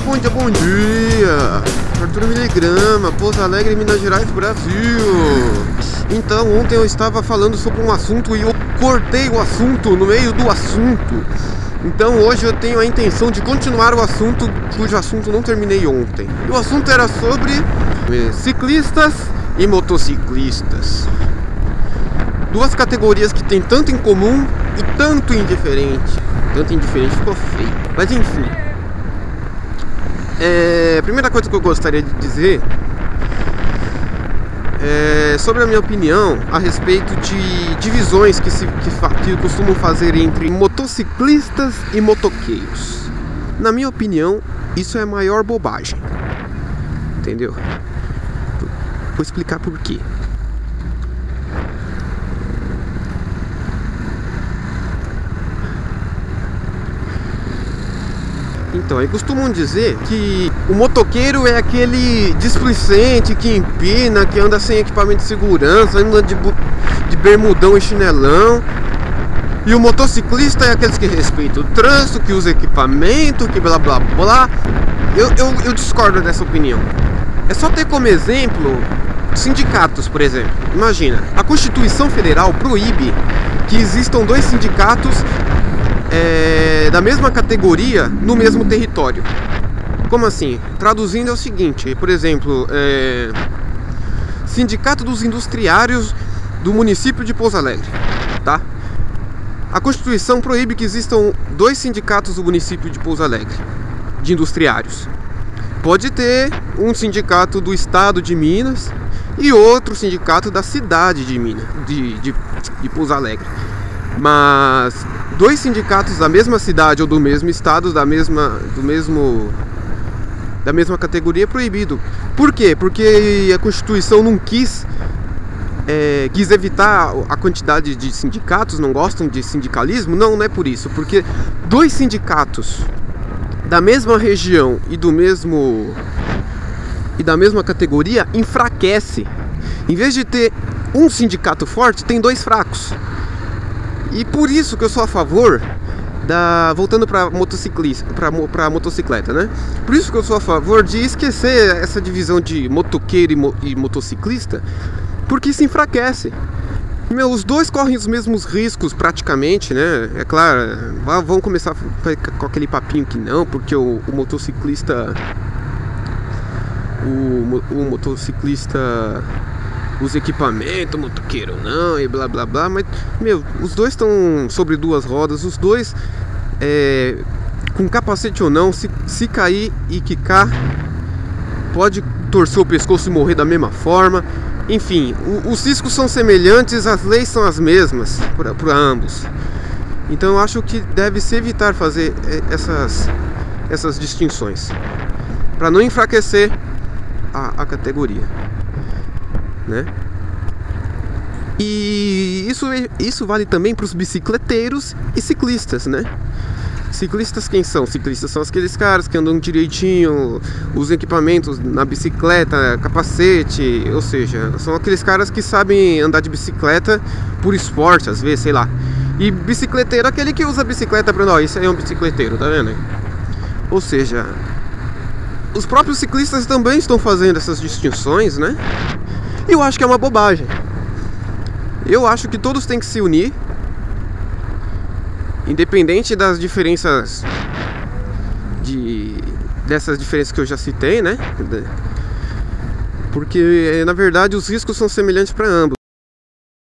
bom dia, bom dia! Arthur Miligrama, Pouso Alegre, Minas Gerais, Brasil. Então, ontem eu estava falando sobre um assunto e eu cortei o assunto no meio do assunto. Então, hoje eu tenho a intenção de continuar o assunto, cujo assunto não terminei ontem. E o assunto era sobre ciclistas e motociclistas. Duas categorias que têm tanto em comum e tanto indiferente. Tanto indiferente ficou feio. Mas enfim. A primeira coisa que eu gostaria de dizer é sobre a minha opinião a respeito de divisões que costumam fazer entre motociclistas e motoqueiros. Na minha opinião, isso é a maior bobagem. Entendeu? Vou explicar por quê. Então, aí costumam dizer que o motoqueiro é aquele displicente que empina, que anda sem equipamento de segurança, anda de bermudão e chinelão. E o motociclista é aqueles que respeitam o trânsito, que usa equipamento, que blá blá blá. Eu discordo dessa opinião. É só ter como exemplo sindicatos, por exemplo. Imagina, a Constituição Federal proíbe que existam dois sindicatos da mesma categoria no mesmo território. Como assim? Traduzindo é o seguinte, por exemplo, Sindicato dos Industriários do município de Pouso Alegre, tá? A Constituição proíbe que existam dois sindicatos do município de Pouso Alegre, de industriários. Pode ter um sindicato do estado de Minas e outro sindicato da cidade de Minas, de Pouso Alegre. Mas dois sindicatos da mesma cidade ou do mesmo estado, da mesma categoria é proibido. Por quê? Porque a Constituição não quis evitar a quantidade de sindicatos, não gostam de sindicalismo? Não é por isso. Porque dois sindicatos da mesma região e da mesma categoria enfraquece. Em vez de ter um sindicato forte, tem dois fracos. E por isso que eu sou a favor voltando para motocicleta, né? Por isso que eu sou a favor de esquecer essa divisão de motoqueiro e motociclista, porque se enfraquece. Os dois correm os mesmos riscos praticamente, né? É claro, vão começar com aquele papinho que não, porque o motociclista usa equipamento, motoqueiro não, e blá blá blá, mas os dois estão sobre duas rodas, os dois com capacete ou não, se cair e quicar, pode torcer o pescoço e morrer da mesma forma. Enfim, os riscos são semelhantes, as leis são as mesmas para ambos. Então eu acho que deve-se evitar fazer essas distinções, para não enfraquecer a categoria, né? E isso vale também para os bicicleteiros e ciclistas, né? Ciclistas quem são? Ciclistas são aqueles caras que andam direitinho, usam equipamentos na bicicleta, capacete, ou seja, são aqueles caras que sabem andar de bicicleta por esporte, às vezes, sei lá. E bicicleteiro é aquele que usa a bicicleta para... Não, isso aí é um bicicleteiro, tá vendo? Ou seja, os próprios ciclistas também estão fazendo essas distinções, né? E eu acho que é uma bobagem. Eu acho que todos têm que se unir, independente das diferenças dessas diferenças que eu já citei, né? Porque na verdade os riscos são semelhantes para ambos.